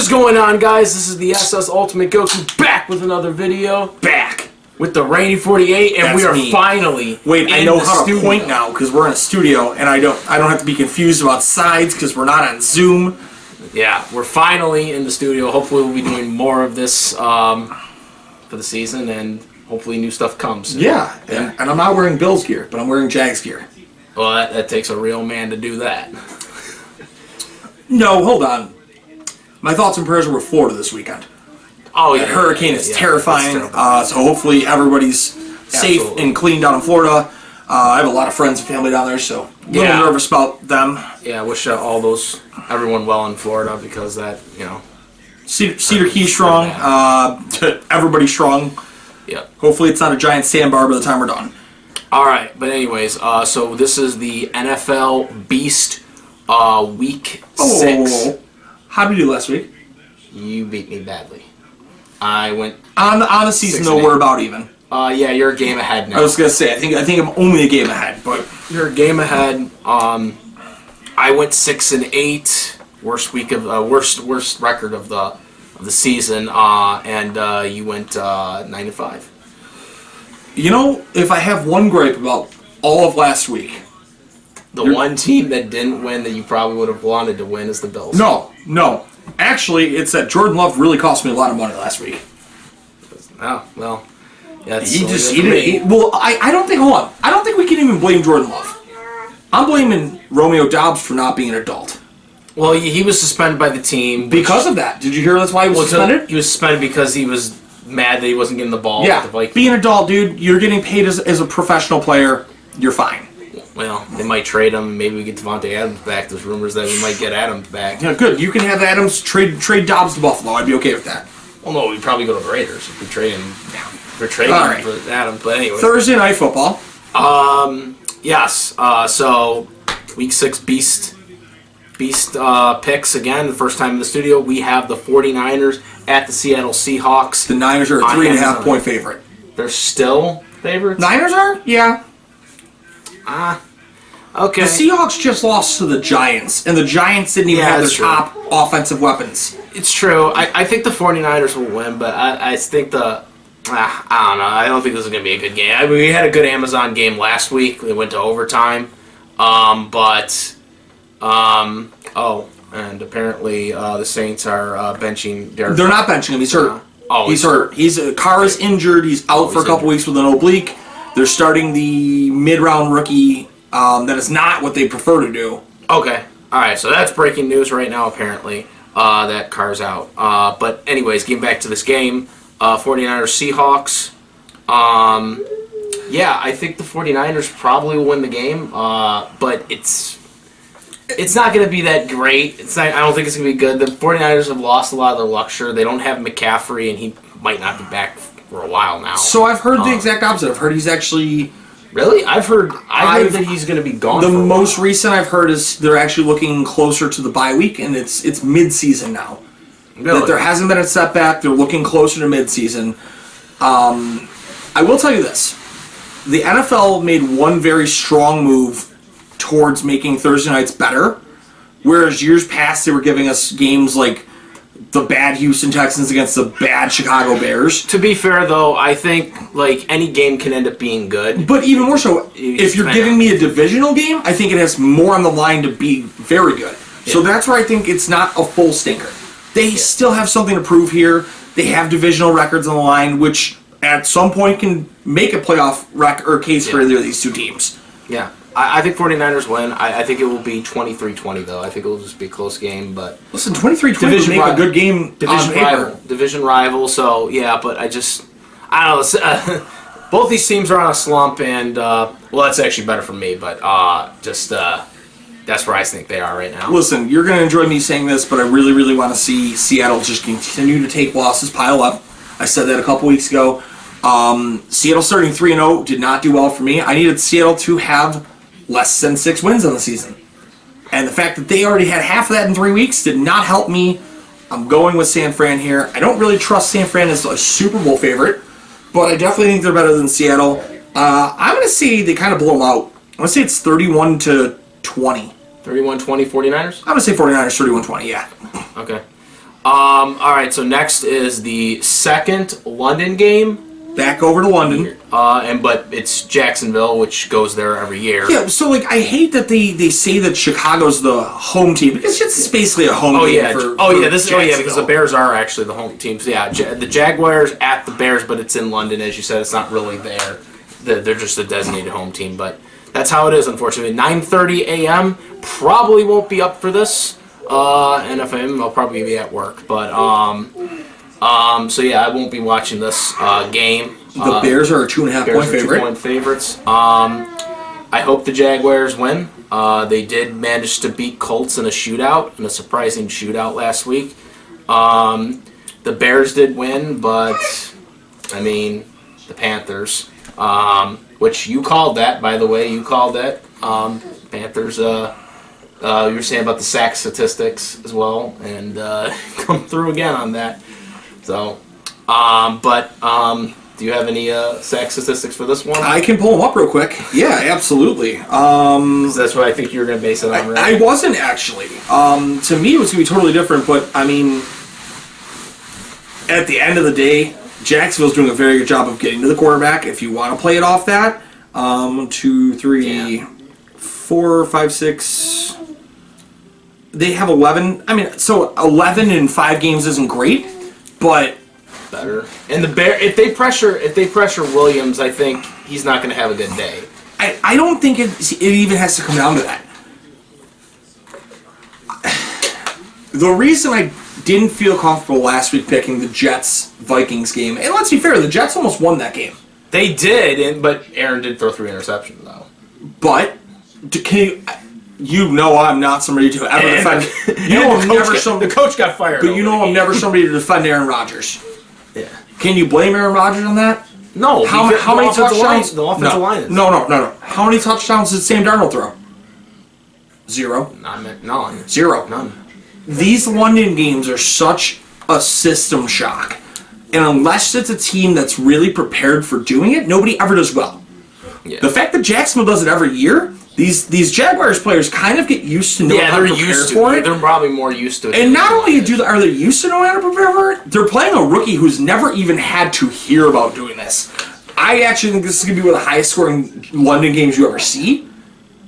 is going on, guys? This is the SS Ultimate Goku back with another video. Back with the Rainy 48, and we are finally I know how to point now because we're in a studio, and I don't have to be confused about sides because we're not on Zoom. Yeah, we're finally in the studio. Hopefully, we'll be doing more of this for the season, and hopefully, new stuff comes. Yeah, and I'm not wearing Bills gear, but I'm wearing Jags gear. Well, that takes a real man to do that. No, hold on. My thoughts and prayers were with Florida this weekend. Oh, yeah. That hurricane is terrifying. So hopefully everybody's safe and clean down in Florida. I have a lot of friends and family down there, so a little nervous about them. Yeah, I wish everyone well in Florida because that, Cedar Key strong. Everybody strong. Yeah. Hopefully it's not a giant sandbar by the time we're done. All right, but anyways, so this is the NFL Beast Week 6. How did we do last week? You beat me badly. I went on the season though. We're about even. Yeah, you're a game ahead now. I was gonna say I think I'm only a game ahead, but you're a game ahead. I went 6-8, worst record of the season, and you went 9-5. You know, if I have one gripe about all of last week, one team that didn't win that you probably would have wanted to win is the Bills. No. Actually, it's that Jordan Love really cost me a lot of money last week. Oh, well. Yeah, I don't think, hold on. I don't think we can even blame Jordan Love. I'm blaming Romeo Doubs for not being an adult. Well, he was suspended by the team. Because of that. Did you hear that's why he was suspended? He was suspended because he was mad that he wasn't getting the ball. Yeah, be an adult, dude. You're getting paid as a professional player. You're fine. Well, they might trade him. Maybe we get Devontae Adams back. There's rumors that we might get Adams back. Yeah, good. You can have Adams trade Dobbs to Buffalo. I'd be okay with that. Well, no, we'd probably go to the Raiders if we trade him. We're trading him for Adams, but anyway. Thursday Night Football. Yes. So, Week 6 Beast picks again. The first time in the studio, we have the 49ers at the Seattle Seahawks. The Niners are a 3.5 point favorite. They're still favorites? Niners are? Yeah. Okay. The Seahawks just lost to the Giants, and the Giants didn't even have their top offensive weapons. It's true. I think the 49ers will win, but I think I don't know. I don't think this is going to be a good game. I mean, we had a good Amazon game last week. It went to overtime. And apparently the Saints are benching Derek. They're not benching him. He's hurt. He's hurt. Carr is injured. He's out for a couple weeks with an oblique. They're starting the mid-round rookie. That is not what they prefer to do. Okay. All right. So that's breaking news right now, apparently, that Carr's out. But anyways, getting back to this game, 49ers Seahawks. Yeah, I think the 49ers probably will win the game, but it's not going to be that great. I don't think it's going to be good. The 49ers have lost a lot of their luxury. They don't have McCaffrey, and he might not be back for a while now. So I've heard the exact opposite. I've heard he's actually... Really? I've heard that he's going to be gone. The most recent I've heard is they're actually looking closer to the bye week, and it's mid-season now. Really? That there hasn't been a setback. They're looking closer to mid-season. I will tell you this. The NFL made one very strong move towards making Thursday nights better, whereas years past they were giving us games like the bad Houston Texans against the bad Chicago Bears. To be fair, though, I think any game can end up being good. But even more so, if you're giving me a divisional game, I think it has more on the line to be very good. Yeah. So that's where I think it's not a full stinker. They still have something to prove here. They have divisional records on the line, which at some point can make a playoff case for either of these two teams. Yeah. I think 49ers win. I think it will be 23-20, though. I think it will just be a close game. But listen, 23-20 would make a good game on paper. Division rival, so yeah, but I don't know. Both these teams are on a slump, and, that's actually better for me, but that's where I think they are right now. Listen, you're going to enjoy me saying this, but I really, really want to see Seattle just continue to take losses, pile up. I said that a couple weeks ago. Seattle starting 3-0 did not do well for me. I needed Seattle to have less than 6 wins on the season. And the fact that they already had half of that in 3 weeks did not help me. I'm going with San Fran here. I don't really trust San Fran as a Super Bowl favorite, but I definitely think they're better than Seattle. I'm going to say they kind of blow them out. I'm going to say it's 31-20. 31-20 49ers? I'm going to say 49ers 31-20, yeah. Okay. All right, so next is the second London game. Back over to London. But it's Jacksonville, which goes there every year. Yeah, so like I hate that they say that Chicago's the home team because it's basically a home game. Because the Bears are actually the home teams. Yeah, the Jaguars at the Bears, but it's in London, as you said. It's not really there. They're just a designated home team, but that's how it is. Unfortunately, 9:30 a.m. Probably won't be up for this. And if I am, I'll probably be at work. But so yeah, I won't be watching this game. The Bears are a 2.5-point favorite. 2-point favorites. I hope the Jaguars win. They did manage to beat Colts in a surprising shootout last week. The Bears did win, but I mean the Panthers, which you called that, by the way. You called that. Panthers. You were saying about the sack statistics as well, and come through again on that. So, do you have any sack statistics for this one? I can pull them up real quick. Yeah, absolutely. That's what I think you were going to base it on, right? I wasn't actually. To me, it was going to be totally different, but I mean, at the end of the day, Jacksonville's doing a very good job of getting to the quarterback. If you want to play it off that, 1, 2, 3, 4, 5, 6. They have 11. I mean, so 11 in 5 games isn't great, but better. And if they pressure Williams, I think he's not going to have a good day. I don't think it even has to come down to that. The reason I didn't feel comfortable last week picking the Jets-Vikings game, and let's be fair, the Jets almost won that game. They did, but Aaron did throw 3 interceptions, though. But, you know I'm not somebody to ever defend. The coach got fired. But you know I'm never somebody to defend Aaron Rodgers. Yeah. Can you blame Aaron Rodgers on that? No. How many touchdowns? The offensive line is. No. How many touchdowns did Sam Darnold throw? 0. None. 0. None. These London games are such a system shock. And unless it's a team that's really prepared for doing it, nobody ever does well. Yeah. The fact that Jacksonville does it every year, these Jaguars players kind of get used to knowing how to prepare for it. They're probably more used to it. And not only are they used to knowing how to prepare for it, they're playing a rookie who's never even had to hear about doing this. I actually think this is going to be one of the highest scoring London games you ever see.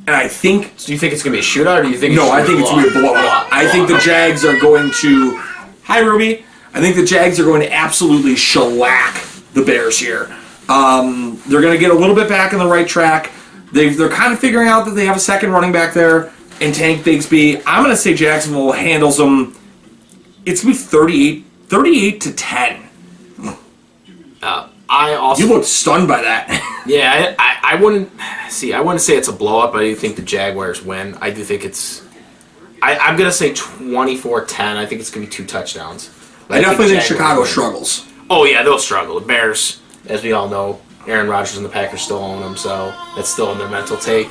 And I think... So do you think it's going to be a shootout, or do you think No, I think it's going to be a blowout. I think the Jags are going to... Hi, Ruby. I think the Jags are going to absolutely shellac the Bears here. They're going to get a little bit back on the right track. They're kind of figuring out that they have a second running back there in Tank Bigsby. I'm going to say Jacksonville handles them. It's going to be 38-10. You looked stunned by that. Yeah, I wouldn't say it's a blowout, but I do think the Jaguars win. I do think it's... I'm going to say 24-10. I think it's going to be 2 touchdowns. I definitely think Chicago struggles. Oh, yeah, they'll struggle. The Bears, as we all know, Aaron Rodgers and the Packers still own them, so that's still in their mental take.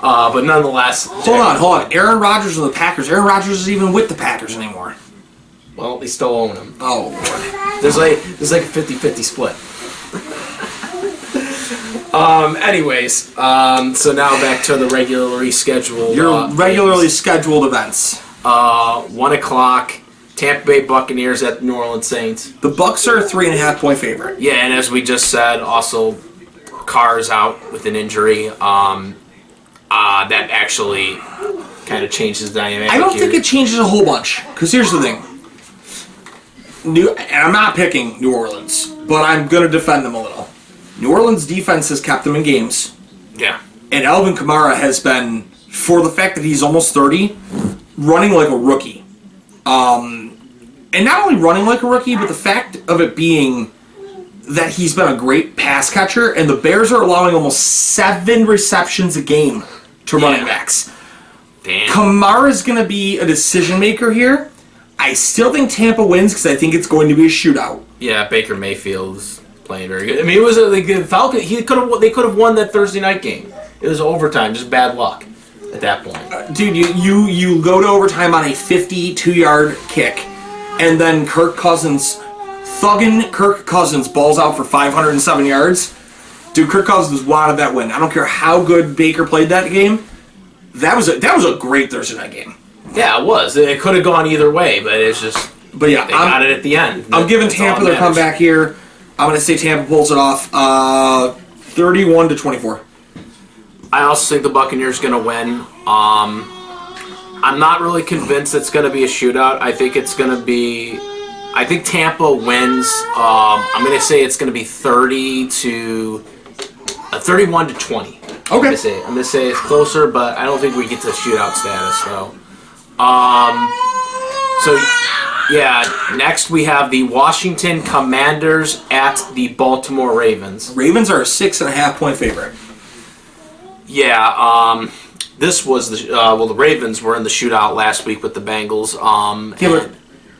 But nonetheless... Hold on. Aaron Rodgers and the Packers. Aaron Rodgers isn't even with the Packers anymore. Well, they still own them. Oh, boy. There's like a 50-50 split. Anyways, so now back to the regularly scheduled... Your regularly scheduled events. 1 o'clock, Tampa Bay Buccaneers at New Orleans Saints. The Bucs are a 3.5-point favorite. Yeah, and as we just said, also Carr's out with an injury. That actually kind of changes the dynamic. I don't think it changes a whole bunch. Because here's the thing. And I'm not picking New Orleans, but I'm going to defend them a little. New Orleans' defense has kept them in games. Yeah. And Alvin Kamara has been, for the fact that he's almost 30, running like a rookie. And not only running like a rookie, but the fact of it being that he's been a great pass catcher, and the Bears are allowing almost 7 receptions a game to running backs. Damn. Kamara's going to be a decision maker here. I still think Tampa wins because I think it's going to be a shootout. Yeah, Baker Mayfield's playing very good. I mean, it was like the Falcons. They could have won that Thursday night game. It was overtime, just bad luck at that point. Dude, you go to overtime on a 52-yard kick, and then Kirk Cousins balls out for 507 yards. Dude, Kirk Cousins wanted that win. I don't care how good Baker played that game. That was a great Thursday night game. Yeah, it was. It could have gone either way, but it's just But yeah, They got it at the end. I'm giving That's all Tampa that their matters. comeback here. I'm going to say Tampa pulls it off 31-24. I also think the Buccaneers going to win. I'm not really convinced it's going to be a shootout. I think it's going to be. I think Tampa wins. I'm going to say it's going to be 31-20. Okay. I'm going to say it's closer, but I don't think we get to shootout status though. So yeah, next we have the Washington Commanders at the Baltimore Ravens. Ravens are a 6.5-point favorite. Yeah, this was the Ravens were in the shootout last week with the Bengals. Yeah, but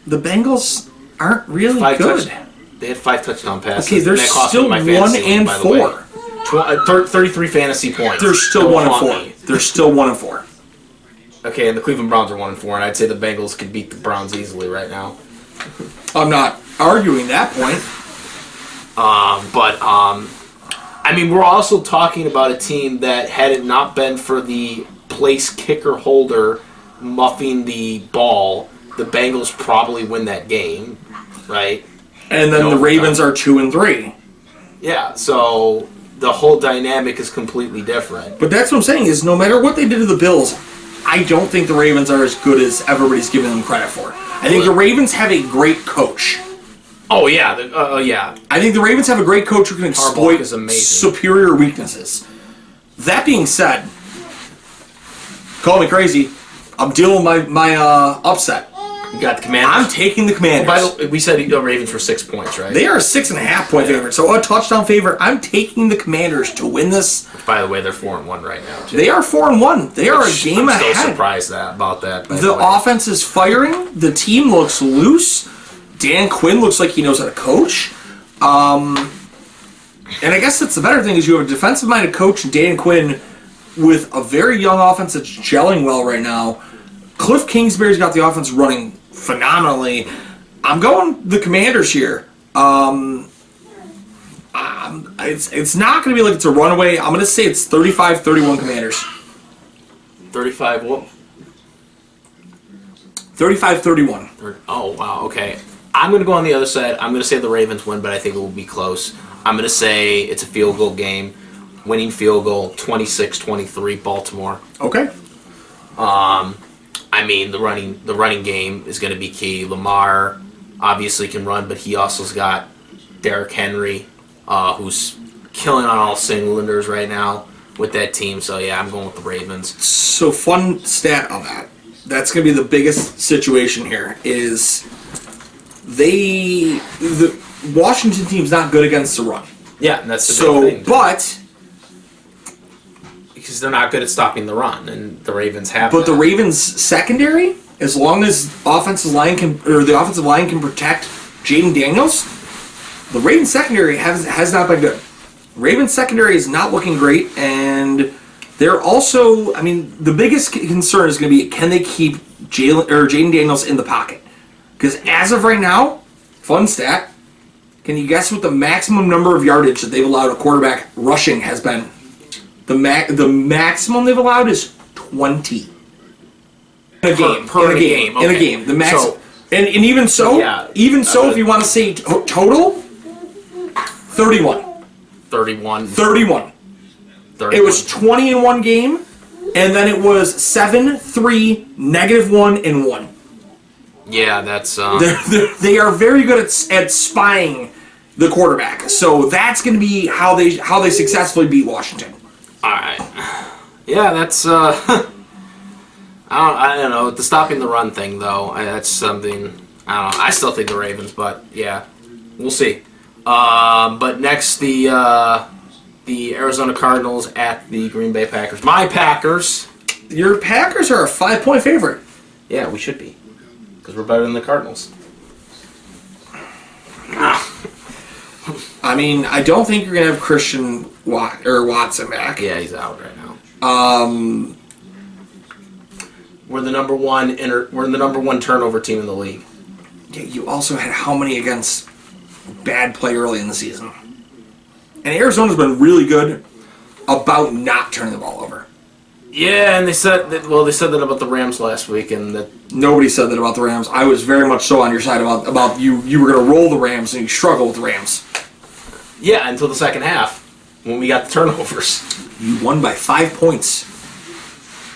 the Bengals aren't really good. They had 5 touchdown passes. Okay, they're and that cost still me my 1 fantasy league, and by the way. 4. 33 fantasy points. They're still Don't 1 and haunt 4. me. They're still 1 and 4. Okay, and the Cleveland Browns are 1 and 4, and I'd say the Bengals could beat the Browns easily right now. I'm not arguing that point. But I mean, we're also talking about a team that, had it not been for the place kicker holder muffing the ball, the Bengals probably win that game, right? And then the Ravens are 2 and 3. Yeah, so the whole dynamic is completely different. But that's what I'm saying is no matter what they did to the Bills, I don't think the Ravens are as good as everybody's giving them credit for. I think the Ravens have a great coach. Oh yeah, yeah. I think the Ravens have a great coach who can exploit is amazing. superior weaknesses. That being said, call me crazy, I'm dealing with my upset. You got the Commanders. I'm taking the Commanders. By the way, we said the Ravens were 6 points, right? They are a 6.5-point favorite, so a touchdown favorite. I'm taking the Commanders to win this. By the way, they're 4-1 right now. Too. They are 4-1. They are a game I'm still ahead. surprised about that. By The way. offense is firing. The team looks loose. Dan Quinn looks like he knows how to coach. And I guess that's the better thing is you have a defensive-minded coach, Dan Quinn, with a very young offense that's gelling well right now. Cliff Kingsbury's got the offense running phenomenally. I'm going the Commanders here. It's not going to be like it's a runaway. I'm going to say it's 35-31 Commanders. 35 what? 35-31. Oh, wow, okay. I'm going to go on the other side. I'm going to say the Ravens win, but I think it will be close. I'm going to say it's a field goal game. Winning field goal, 26-23, Baltimore. Okay. I mean, the running game is going to be key. Lamar obviously can run, but he also's got Derrick Henry, who's killing on all cylinders right now with that team. So, yeah, I'm going with the Ravens. So, fun stat on that. That's going to be the biggest situation here is the Washington team's not good against the run. Yeah, and that's the big thing. But because they're not good at stopping the run, and the Ravens have. But that. the Ravens secondary, as long as the offensive line can protect Jaden Daniels, the Ravens secondary has not been good. Ravens secondary is not looking great, and they're also. I mean, the biggest concern is going to be can they keep Jaden Daniels in the pocket? Because as of right now, fun stat. Can you guess what the maximum number of yardage that they've allowed a quarterback rushing has been? The maximum they've allowed is 20 in a game. Per game. In a game. The max. So, and even so, yeah, if you want to say total, 31. 31. 31. It was 20 in one game, and then it was 7, 3, -1, and 1. Yeah, that's. They are very good at spying the quarterback. So that's going to be how they successfully beat Washington. All right. Yeah, that's. I don't know. The stopping the run thing, though, that's something. I don't know. I still think the Ravens, but yeah, we'll see. But next, the Arizona Cardinals at the Green Bay Packers. My Packers. Your Packers are a 5-point favorite. Yeah, we should be, because we're better than the Cardinals. I mean, I don't think you're gonna have Christian Watson back. Yeah, he's out right now. We're the number one turnover team in the league. Yeah, you also had how many against bad play early in the season? And Arizona's been really good about not turning the ball over. Yeah, and they said that about the Rams last week, and that Nobody said that about the Rams. I was very much so on your side about you. You were going to roll the Rams, and you struggle with the Rams. yeah, until the second half when we got the turnovers. You won by 5 points.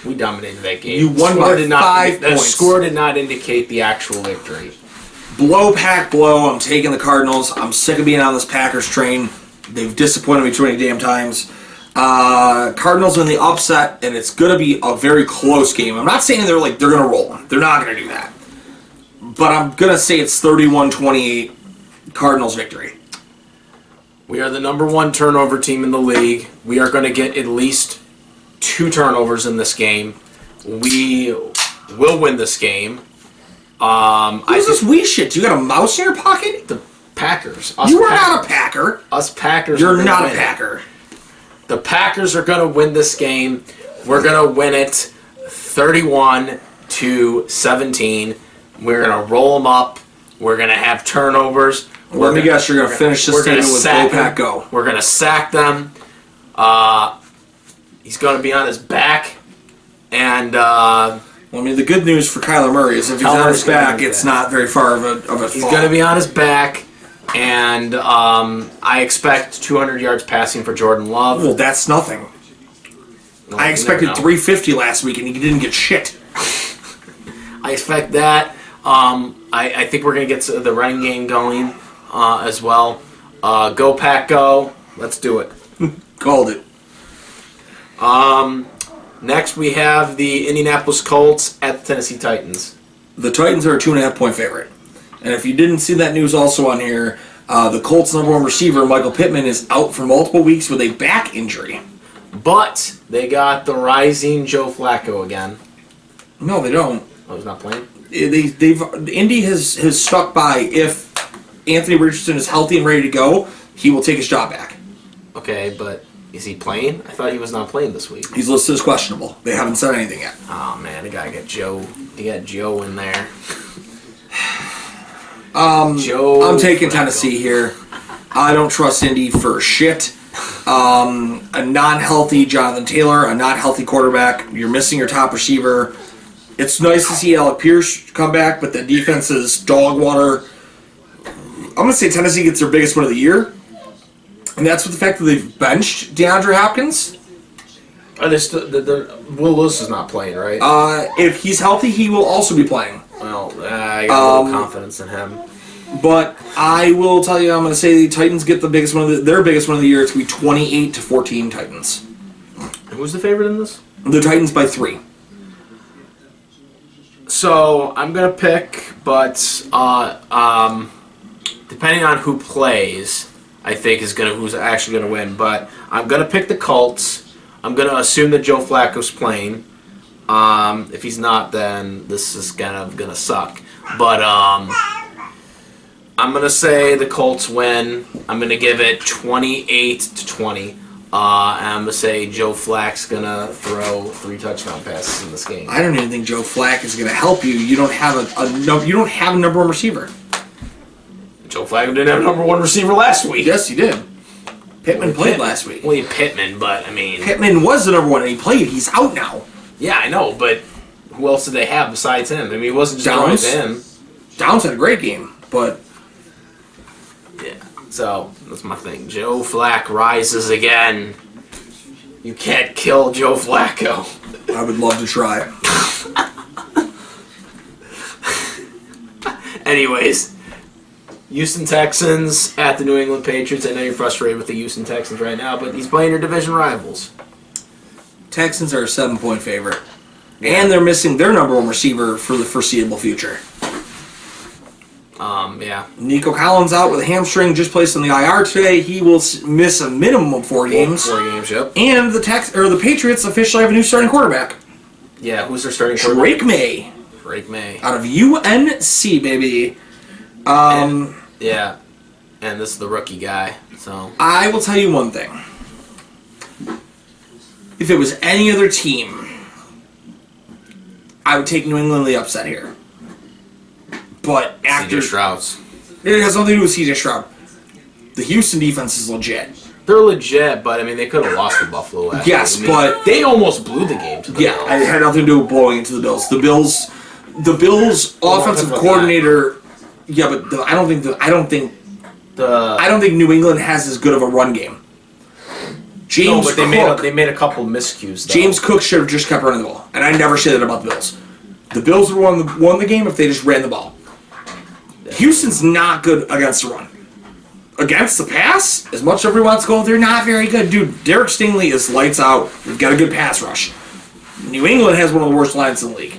We dominated that game. You won by 5 The points. score did not indicate the actual victory. Blow, pack, blow. I'm taking the Cardinals. I'm sick of being on this Packers train. They've disappointed me too many damn times. Cardinals win the upset, and it's going to be a very close game. I'm not saying they're going to roll them. They're not going to do that. But I'm going to say it's 31-28 Cardinals victory. We are the number 1 turnover team in the league. We are going to get at least 2 turnovers in this game. We will win this game. Who's this wee shit? You got a mouse in your pocket? The Packers. You are not a Packer. Us Packers. You're not a Packer. The Packers are going to win this game. We're going to win it 31-17. We're going to roll them up. We're going to have turnovers. Let me guess, you're going to finish this thing with go, pack, go. We're going to sack them. He's going to be on his back. And the good news for Kyler Murray is if he's on his back, it's not very far of a fall. He's going to be on his back. And I expect 200 yards passing for Jordan Love. Well, that's nothing. Well, I expected 350 last week, and he didn't get shit. I expect that. I think we're going to get the running game going as well. Go, Pack, go. Let's do it. Called it. Next, we have the Indianapolis Colts at the Tennessee Titans. The Titans are a 2.5-point favorite. And if you didn't see that news also on here, the Colts' number 1 receiver, Michael Pittman, is out for multiple weeks with a back injury. But they got the rising Joe Flacco again. No, they don't. Oh, he's not playing? Indy has stuck by if Anthony Richardson is healthy and ready to go, he will take his job back. Okay, but is he playing? I thought he was not playing this week. He's listed as questionable. They haven't said anything yet. Oh man, the guy got Joe. He got Joe in there. Joe. I'm taking Flacco. Tennessee here. I don't trust Indy for shit. A non-healthy Jonathan Taylor, a not healthy quarterback. You're missing your top receiver. It's nice to see Alec Pierce come back, but the defense is dog water. I'm going to say Tennessee gets their biggest win of the year. And that's with the fact that they've benched DeAndre Hopkins. Are they still, Will Lewis is not playing, right? If he's healthy, he will also be playing. Well, I got a little confidence in him. But I will tell you, I'm going to say the Titans get the biggest one their biggest one of the year. It's going to be 28-14 Titans. Who's the favorite in this? The Titans by 3. So I'm gonna pick, but depending on who plays, I think who's actually gonna win. But I'm gonna pick the Colts. I'm gonna assume that Joe Flacco's playing. If he's not, then this is gonna suck. But I'm gonna say the Colts win. I'm gonna give it 28-20. And I'm gonna say Joe Flack's gonna throw 3 touchdown passes in this game. I don't even think Joe Flack is going to help you. You don't have a number 1 receiver. Joe Flacco didn't have a number 1 receiver last week. Yes, he did. Pittman played last week. Well, Pittman, but I mean, Pittman was the number 1 and he played. He's out now. yeah, I know, but who else did they have besides him? I mean, he wasn't just throwing to him. Downs had a great game, but Yeah, so that's my thing. Joe Flack rises again. You can't kill Joe Flacco. I would love to try. Anyways, Houston Texans at the New England Patriots. I know you're frustrated with the Houston Texans right now, but he's playing your division rivals. Texans are a 7-point favorite. And they're missing their number 1 receiver for the foreseeable future. Yeah. Nico Collins out with a hamstring, just placed on the IR today. He will miss a minimum of 4 games. 4 games, yep. And the Patriots officially have a new starting quarterback. Yeah, who's their starting quarterback? Drake May. May. Out of UNC, baby. Yeah. And this is the rookie guy, so. I will tell you one thing. If it was any other team, I would take New England the upset here. But after CJ Stroud's. it has nothing to do with CJ Stroud. The Houston defense is legit. They're legit, but I mean, they could have lost to Buffalo last Yes, week. I mean, but they almost blew the game to the yeah, Bills. it had nothing to do with blowing into the Bills. The Bills offensive coordinator. Yeah, but I don't think New England has as good of a run game. James but they made a couple miscues. Though. James Cook should have just kept running the ball, and I never say that about the Bills. The Bills would have won the game if they just ran the ball. Houston's not good against the run. Against the pass, as much as everyone wants to go, they're not very good. Dude, Derek Stingley is lights out. They've got a good pass rush. New England has one of the worst lines in the league.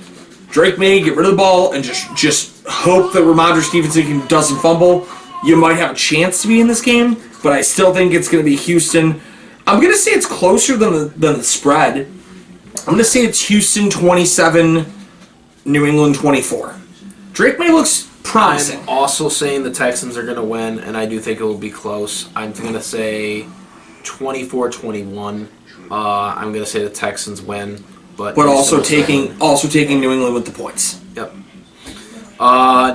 Drake May, get rid of the ball and just hope that Ramondre Stevenson doesn't fumble. You might have a chance to be in this game, but I still think it's going to be Houston. I'm going to say it's closer than the spread. I'm going to say it's Houston 27, New England 24. Drake May looks promising. I'm also saying the Texans are going to win, and I do think it will be close. I'm going to say 24-21. I'm going to say the Texans win, but also taking New England with the points. Yep.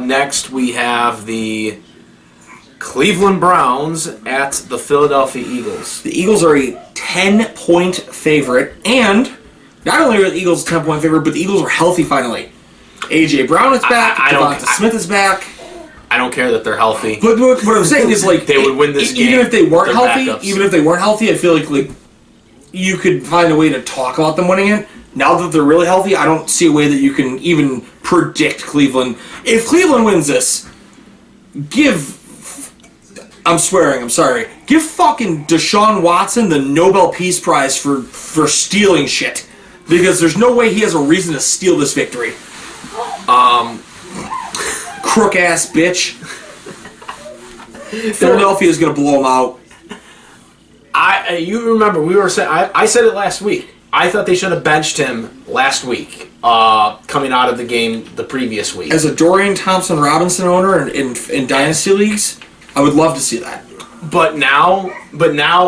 Next we have the Cleveland Browns at the Philadelphia Eagles. The Eagles are a 10-point favorite, and not only are the Eagles a 10-point favorite, but the Eagles are healthy finally. A.J. Brown is back. Devonta Smith is back. I don't care that they're healthy. But what I'm saying is, like, they would win this game. Even if they weren't healthy, I feel like you could find a way to talk about them winning it. Now that they're really healthy, I don't see a way that you can even predict Cleveland. If Cleveland wins this, give fucking Deshaun Watson the Nobel Peace Prize for stealing shit. Because there's no way he has a reason to steal this victory. Crook ass bitch. Philadelphia is going to blow him out. You remember we were saying I said it last week. I thought they should have benched him last week, coming out of the game the previous week. As a Dorian Thompson-Robinson owner in Dynasty Leagues, I would love to see that. But now,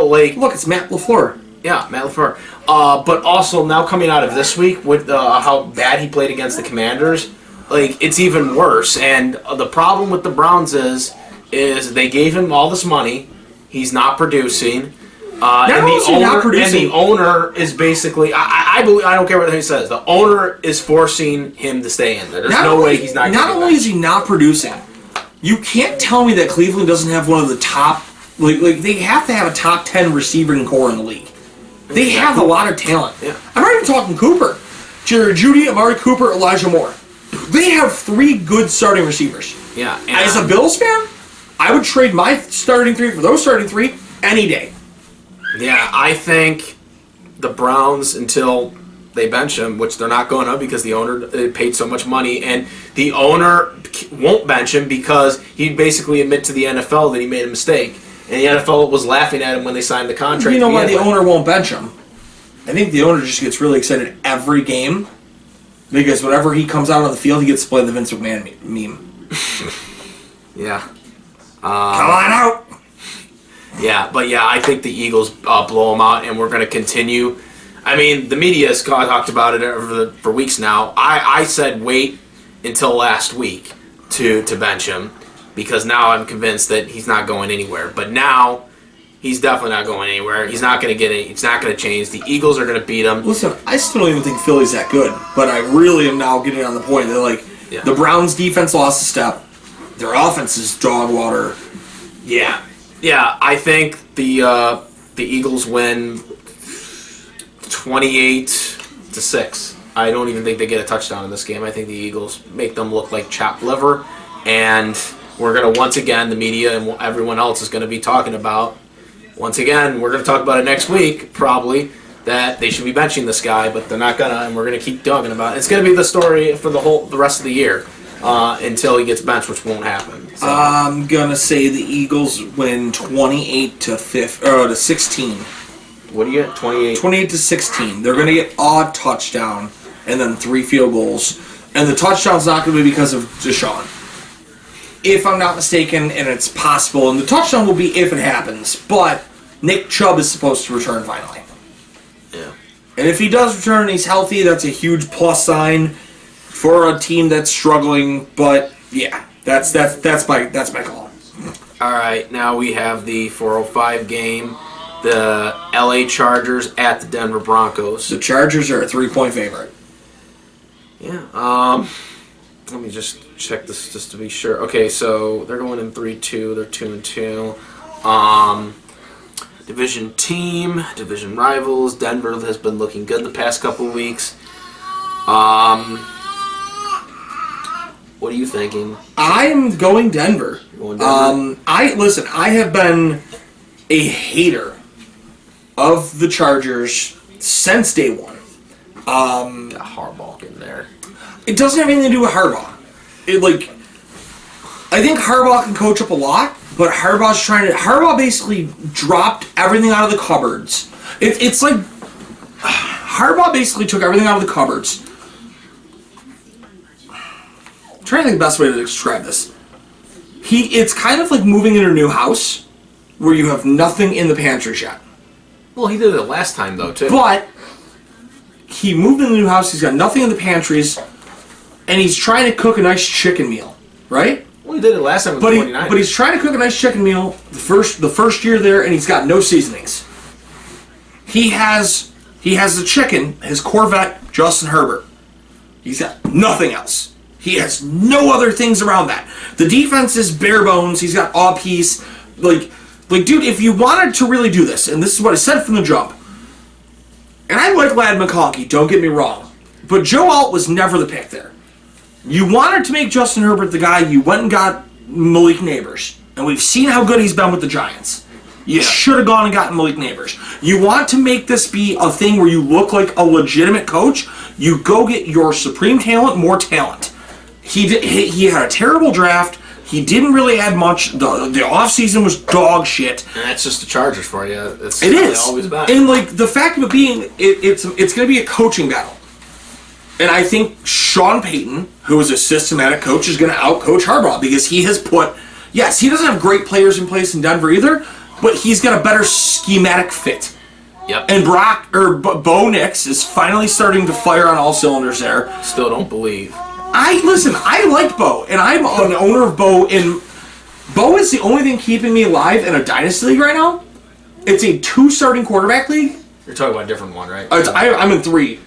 like... Look, it's Matt LaFleur. Yeah, Matt LaFleur. But also, now coming out of this week, with how bad he played against the Commanders, like, it's even worse. And the problem with the Browns is they gave him all this money. He's not producing. And the owner is basically, I don't care what he says. The owner is forcing him to stay in there. There's no way he's not. Not only is he not producing, you can't tell me that Cleveland doesn't have one of the top. Like they have to have a top 10 receiving core in the league. They have a lot of talent. Yeah. I'm not even talking Cooper, Jerry Jeudy, Amari Cooper, Elijah Moore. They have 3 good starting receivers. Yeah. As a Bills fan, I would trade my starting 3 for those starting 3 any day. Yeah, I think the Browns, until they bench him, which they're not going to because the owner paid so much money, and the owner won't bench him because he'd basically admit to the NFL that he made a mistake. And the NFL was laughing at him when they signed the contract. You know why the owner won't bench him? I think the owner just gets really excited every game because whenever he comes out on the field, he gets to play the Vince McMahon meme. Yeah. Come on out! Yeah, but yeah, I think the Eagles blow them out, and we're going to continue. I mean, the media has talked about it for weeks now. I said wait until last week to bench him because now I'm convinced that he's not going anywhere. But now he's definitely not going anywhere. He's not going to get it. It's not going to change. The Eagles are going to beat him. Listen, I still don't even think Philly's that good, but I really am now getting on the point that the Browns' defense lost a step. Their offense is dog water. Yeah. Yeah, I think the Eagles win 28-6. I don't even think they get a touchdown in this game. I think the Eagles make them look like chopped liver, and we're going to once again, the media and everyone else is going to be talking about, once again, we're going to talk about it next week, probably, that they should be benching this guy, but they're not going to, and we're going to keep talking about it. It's going to be the story for the rest of the year. Until he gets benched, which won't happen. So. I'm gonna say the Eagles win 28-16. What do you get? 28. 28-16. They're gonna get a touchdown and then 3 field goals, and the touchdown's not gonna be because of Deshaun. If I'm not mistaken, and it's possible, and the touchdown will be if it happens. But Nick Chubb is supposed to return finally. Yeah. And if he does return and he's healthy, that's a huge plus sign for a team that's struggling, but yeah, that's my call. All right, now we have the 4:05 game. the LA Chargers at the Denver Broncos. The Chargers are a 3-point favorite. Yeah. Let me just check this just to be sure. Okay, so they're going in 3-2. They're 2-2. Division team, division rivals. Denver has been looking good the past couple of weeks. What are you thinking? I'm going Denver. You're going Denver? I have been a hater of the Chargers since day one. Got Harbaugh in there. It doesn't have anything to do with Harbaugh. I think Harbaugh can coach up a lot, but Harbaugh basically dropped everything out of the cupboards. It's like Harbaugh basically took everything out of the cupboards. I'm trying to think the best way to describe this. It's kind of like moving into a new house where you have nothing in the pantries yet. Well, he did it last time, though, too. But he moved in the new house, he's got nothing in the pantries, and he's trying to cook a nice chicken meal, right? Well, he did it last time with the 49ers. But he's trying to cook a nice chicken meal the first year there, and he's got no seasonings. He has the chicken, his Corvette, Justin Herbert. He's got nothing else. He has no other things around that. The defense is bare bones. He's got all piece. Like, dude, if you wanted to really do this, and this is what I said from the jump, and I like Ladd McConkey, don't get me wrong, but Joe Alt was never the pick there. You wanted to make Justin Herbert the guy, you went and got Malik Neighbors, and we've seen how good he's been with the Giants. You should have gone and gotten Malik Neighbors. You want to make this be a thing where you look like a legitimate coach, you go get your supreme talent, more talent. He had a terrible draft. He didn't really add much. The offseason was dog shit. And that's just the Chargers for you. It is. Always been. And like the fact of it being, it's going to be a coaching battle. And I think Sean Payton, who is a systematic coach, is going to outcoach Harbaugh because he has put. Yes, he doesn't have great players in place in Denver either, but he's got a better schematic fit. Yep. And Bo Nix is finally starting to fire on all cylinders there. Still don't believe. I like Bo, and I'm an owner of Bo, and Bo is the only thing keeping me alive in a dynasty league right now. It's a 2 starting quarterback league. You're talking about a different one, right? I'm in 3.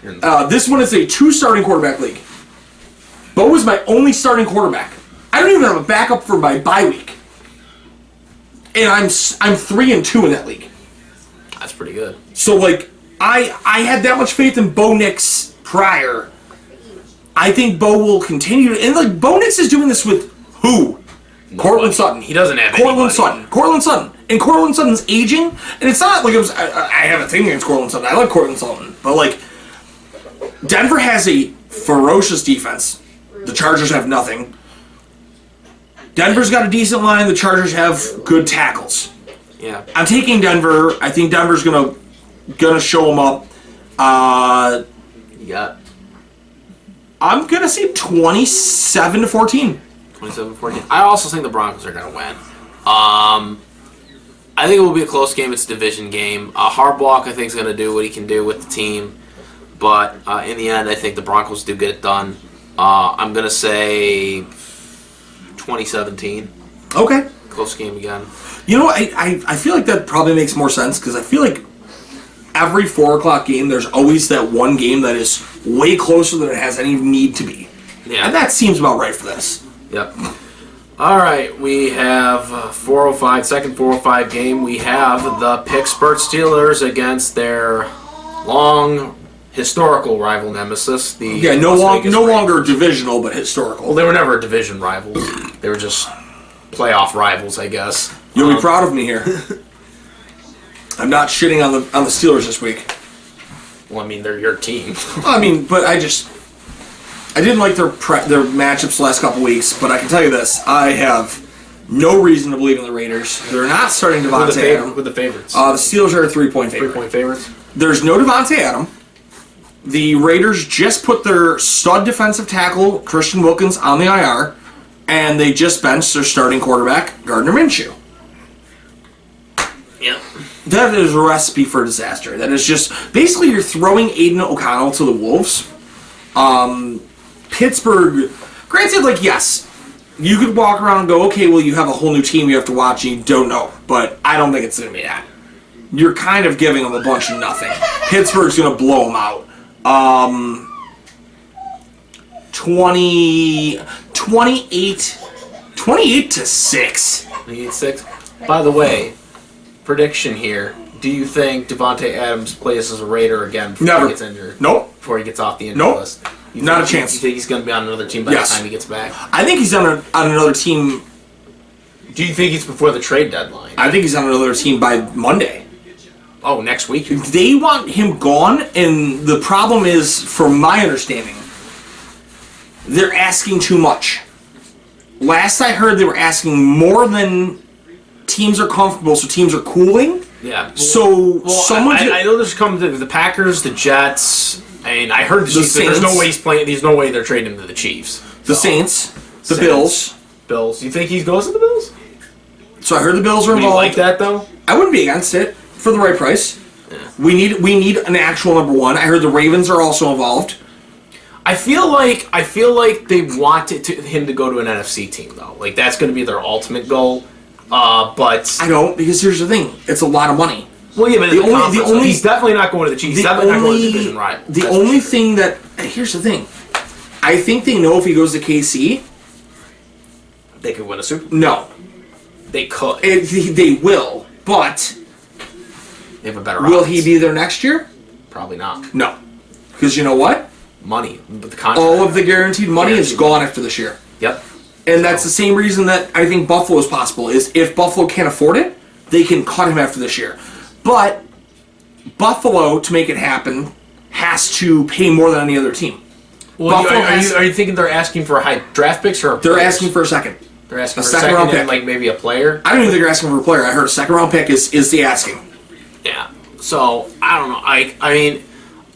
This one is a 2 starting quarterback league. Bo is my only starting quarterback. I don't even have a backup for my bye week, and I'm 3-2 in that league. That's pretty good. So like I had that much faith in Bo Nix prior. I think Bo will continue to, and like Bo Nix is doing this with who? Cortland Sutton. He doesn't have Cortland Sutton. And Cortland Sutton's aging, and it's not like it was. I have a thing against Cortland Sutton. I like Cortland Sutton, but like Denver has a ferocious defense. The Chargers have nothing. Denver's got a decent line. The Chargers have good tackles. Yeah. I'm taking Denver. I think Denver's gonna show them up. You got I'm going to say 27-14. 27-14. I also think the Broncos are going to win. I think it will be a close game. It's a division game. Harbaugh, I think, is going to do what he can do with the team. But in the end, I think the Broncos do get it done. I'm going to say 2017. Okay. Close game again. You know, I feel like that probably makes more sense because I feel like every 4 o'clock game, there's always that one game that is way closer than it has any need to be. Yeah. And that seems about right for this. Yep. All right, we have 4:05, second 4:05 game. We have the Pittsburgh Steelers against their long historical rival nemesis. No longer divisional, but historical. Well, they were never division rivals. They were just playoff rivals, I guess. You'll be proud of me here. I'm not shitting on the Steelers this week. Well, I mean, they're your team. I mean, but I didn't like their matchups the last couple weeks, but I can tell you this. I have no reason to believe in the Raiders. They're not starting Devontae Adams. With the favorites? The Steelers are a 3-point favorite. 3-point favorites? There's no Devontae Adams. The Raiders just put their stud defensive tackle, Christian Wilkins, on the IR, and they just benched their starting quarterback, Gardner Minshew. Yep. That is a recipe for disaster. That is just basically you're throwing Aiden O'Connell to the Wolves. Pittsburgh, granted, like, yes, you could walk around and go, okay, well, you have a whole new team you have to watch and you don't know. But I don't think it's going to be that. you're kind of giving them a bunch of nothing. Pittsburgh's going to blow them out. 28 to 6. 28-6. By the way, prediction here. Do you think Devontae Adams plays as a Raider again before Never. he gets injured? Nope. Before he gets off the injury Nope. list? Not a chance. You think he's going to be on another team by the time he gets back? I think he's on another team. Do you think he's before the trade deadline? I think he's on another team by Monday. Oh, next week? They want him gone, and the problem is, from my understanding, they're asking too much. Last I heard, they were asking more than teams are comfortable, so teams are cooling. Yeah. I know there's coming to the Packers, the Jets, and I heard the Chiefs. There's no way he's playing. There's no way they're trading him to the Chiefs. The Saints, the Bills. Bills. You think he goes to the Bills? So I heard the Bills are Would involved. you like that though? I wouldn't be against it for the right price. Yeah. We need an actual number one. I heard the Ravens are also involved. I feel like they want him to go to an NFC team though. Like that's going to be their ultimate goal. But I don't, because here's the thing: it's a lot of money. Well, yeah, but he's definitely not going to the Chiefs. He's definitely not going to the division rival. The only thing that here's the thing: I think they know if he goes to KC, they could win a Super Bowl. No, they could. They will, but they have a better. Will he be there next year? Probably not. No, because you know what? Money. The contract. All of the guaranteed money is gone after this year. Yep. And that's the same reason that I think Buffalo is possible, is if Buffalo can't afford it, they can cut him after this year. But Buffalo, to make it happen, has to pay more than any other team. Well, are you thinking they're asking for high draft picks or they're asking for a second? They're asking for a second round pick, and like maybe a player. I don't even think they're asking for a player. I heard a second round pick is the asking. Yeah. So I don't know. I mean,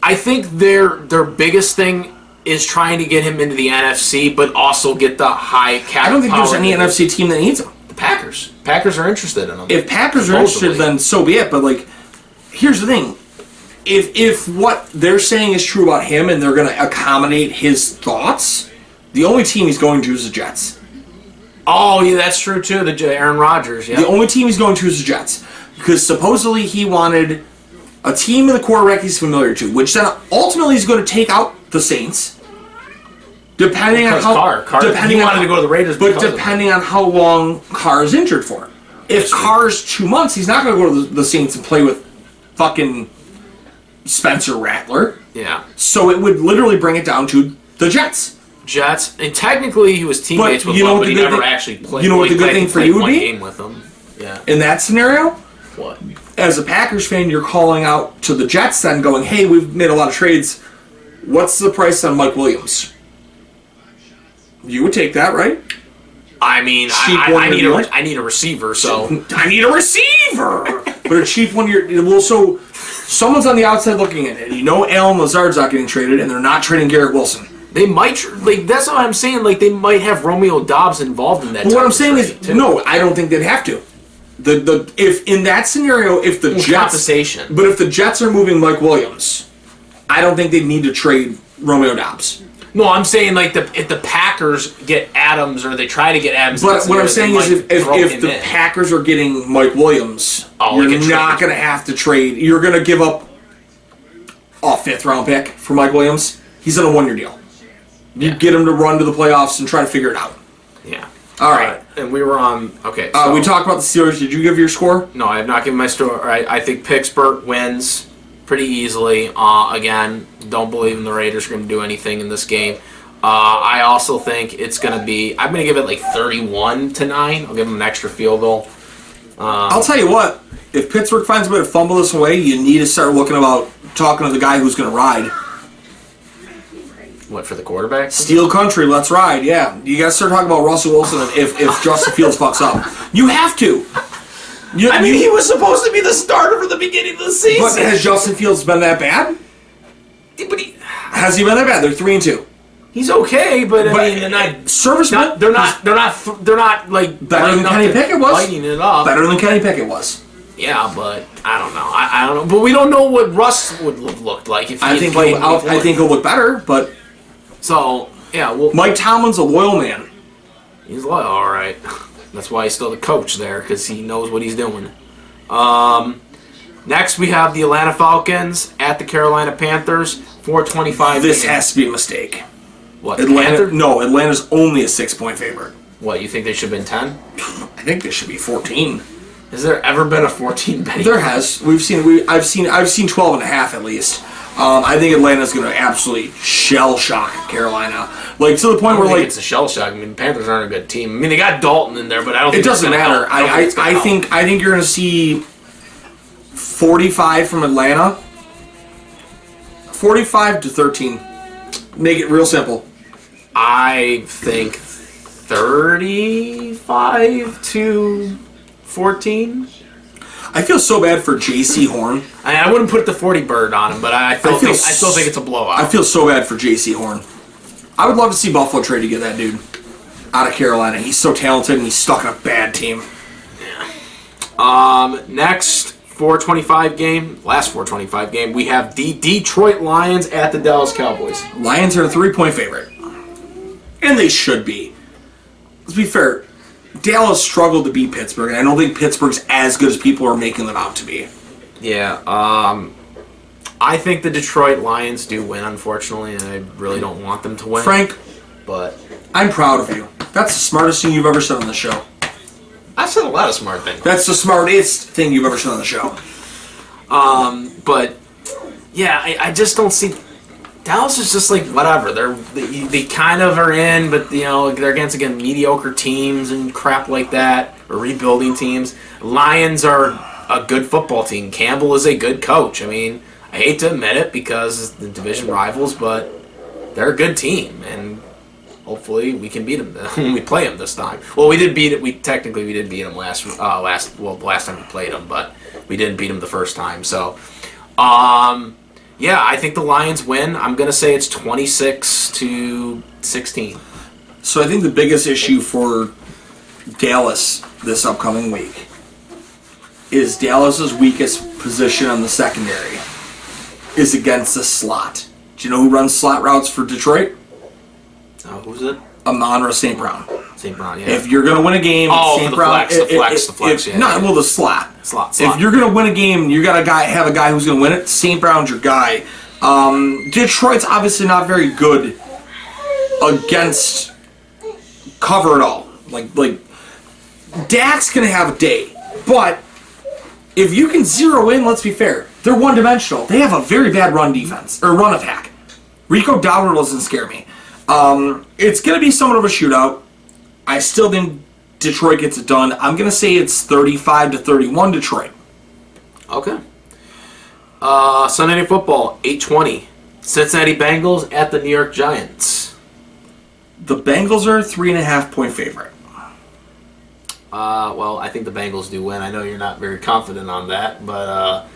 I think their biggest thing is trying to get him into the NFC, but also get the high cap. I don't think there's any NFC team that needs him. The Packers. Packers are interested in him. If Packers are interested, then so be it. But like, here's the thing: if what they're saying is true about him, and they're going to accommodate his thoughts, the only team he's going to is the Jets. Oh, yeah, that's true too. The Aaron Rodgers. Yeah. The only team he's going to is the Jets, because supposedly he wanted a team in the quarterback he's familiar to, which then ultimately is going to take out the Saints. Depending on how Carr he wanted to go to the Raiders, but depending on how long Carr is injured for. If Carr's 2 months, he's not going to go to the Saints and play with fucking Spencer Rattler. Yeah. So it would literally bring it down to the Jets. And technically he was teammates with him, but he never actually played. You know what the good thing for you would be? Game with him. Yeah. In that scenario, what? As a Packers fan, you're calling out to the Jets then, going, "Hey, we've made a lot of trades. What's the price on Mike Williams?" You would take that, right? I mean, I need a receiver, so I need a receiver. But a cheap 1 year. Well, so someone's on the outside looking at it. You know, Allen Lazard's not getting traded, and they're not trading Garrett Wilson. They might that's what I'm saying. Like they might have Romeo Doubs involved in that. But what I'm saying is, no, I don't think they'd have to. If in that scenario, if the Jets compensation, but if the Jets are moving Mike Williams, I don't think they need to trade Romeo Doubs. No, I'm saying like if the Packers get Adams or they try to get Adams. But what I'm saying is if the Packers are getting Mike Williams, you're not going to have to trade. You're going to give up a 5th round pick for Mike Williams. He's on a 1 year deal. You get him to run to the playoffs and try to figure it out. Yeah. All right. And we were on. Okay. We talked about the Steelers. Did you give your score? No, I have not given my score. I think Pittsburgh wins pretty easily. Again, don't believe in the Raiders are going to do anything in this game. I also think it's going to be. I'm going to give it like 31-9. I'll give them an extra field goal. I'll tell you what. If Pittsburgh finds a way to fumble this away, you need to start talking to the guy who's going to ride. What, for the quarterback? Steel country, let's ride. Yeah, you got to start talking about Russell Wilson if Justin Fields fucks up. You have to. He was supposed to be the starter for the beginning of the season. But has Justin Fields been that bad? Has he been that bad? They're 3-2. He's okay, but I mean, they're not serviceable. They're not like better than Kenny Pickett was. Lighting it up. Better than Kenny Pickett was. Yeah, but I don't know. I don't know. But we don't know what Russ would look like if he I think he'll look better, but so yeah. Well, Mike Tomlin's a loyal man. He's loyal, all right. That's why he's still the coach there, because he knows what he's doing. Next, we have the Atlanta Falcons at the Carolina Panthers. 425. This has to be a mistake. What? Atlanta? No, Atlanta's only a 6-point favorite. What? You think they should have been 10? I think they should be 14. Has there ever been a 14 betting? There has. I've seen 12 and a half at least. I think Atlanta's going to absolutely shell shock Carolina, like to the point where like it's a shell shock. I mean, the Panthers aren't a good team. I mean, they got Dalton in there, but I don't. It doesn't matter. I think you're going to see 45 from Atlanta. 45 to 13. Make it real simple. I think 35 to 14. I feel so bad for J.C. Horn. I wouldn't put the 40 bird on him, but I still think it's a blowout. I feel so bad for J.C. Horn. I would love to see Buffalo trade to get that dude out of Carolina. He's so talented and he's stuck in a bad team. Yeah. Next 425 game, last 425 game, we have the Detroit Lions at the Dallas Cowboys. Lions are a 3-point favorite. And they should be. Let's be fair. Dallas struggled to beat Pittsburgh, and I don't think Pittsburgh's as good as people are making them out to be. Yeah, I think the Detroit Lions do win, unfortunately, and I really don't want them to win. Frank, but I'm proud of you. That's the smartest thing you've ever said on the show. I've said a lot of smart things. That's the smartest thing you've ever said on the show. But yeah, I just don't see. Dallas is just like whatever. They kind of are in, but they're against mediocre teams and crap like that, or rebuilding teams. Lions are a good football team. Campbell is a good coach. I mean, I hate to admit it because it's the division rivals, but they're a good team, and hopefully we can beat them when we play them this time. Well, we did beat it. We did beat them last time we played them, but we didn't beat them the first time. So, yeah, I think the Lions win. I'm gonna say it's 26-16. So I think the biggest issue for Dallas this upcoming week is Dallas's weakest position on the secondary is against the slot. Do you know who runs slot routes for Detroit? Who's it? Amon-Ra St. Brown. St. Brown, yeah. If you're going to win a game, St. Brown. The flex, yeah. No, well, the slot. Slot. If you're going to win a game, you got to have a guy who's going to win it. St. Brown's your guy. Detroit's obviously not very good against cover at all. Like Dak's going to have a day, but if you can zero in, let's be fair, they're one-dimensional. They have a very bad run defense or run attack. Rico Dowdle doesn't scare me. It's going to be somewhat of a shootout. I still think Detroit gets it done. I'm going to say it's 35-31 Detroit. Okay. Sunday Night Football, 8:20. Cincinnati Bengals at the New York Giants. The Bengals are a 3.5-point favorite. Well, I think the Bengals do win. I know you're not very confident on that, but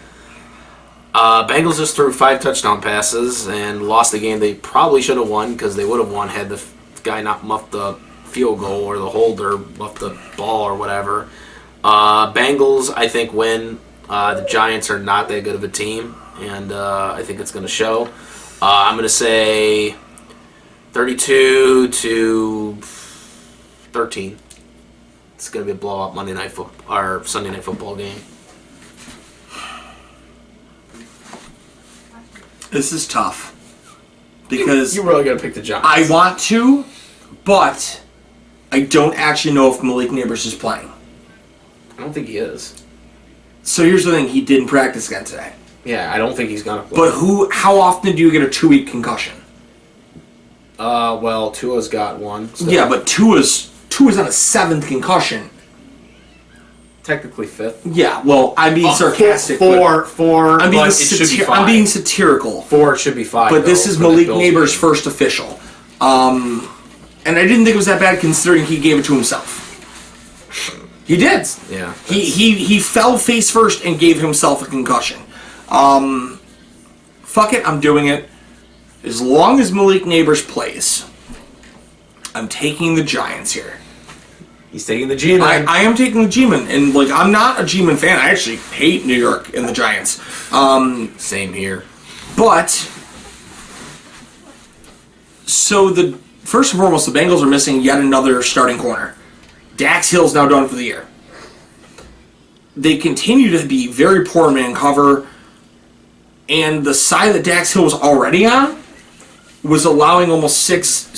Bengals just threw 5 touchdown passes and lost the game they probably should have won because they would have won had the guy not muffed the field goal or the holder muffed the ball or whatever. Bengals, I think, win. The Giants are not that good of a team, and I think it's going to show. I'm going to say 32-13. It's going to be a blowout Sunday Night Football game. This is tough because you really got to pick the Giants. I want to, but I don't actually know if Malik Neighbors is playing. I don't think he is. So here's the thing: he didn't practice again today. Yeah, I don't think he's gonna play. But how often do you get a 2-week concussion? Well, Tua's got one. So Yeah, but Tua's on a 7th concussion. technically 5th. Yeah, well, I'm being sarcastic. Four. I'm being, but it should be 5. I'm being satirical. 4, it should be 5. But this is Malik Neighbors' first official. And I didn't think it was that bad considering he gave it to himself. He did. Yeah. He fell face first and gave himself a concussion. Fuck it, I'm doing it. As long as Malik Neighbors plays, I'm taking the Giants here. He's taking the G-Man. I am taking the G-Man, and I'm not a G-Man fan. I actually hate New York and the Giants. Same here. But so first and foremost, the Bengals are missing yet another starting corner. Dax Hill's now done for the year. they continue to be very poor man cover, and the side that Dax Hill was already on was allowing almost six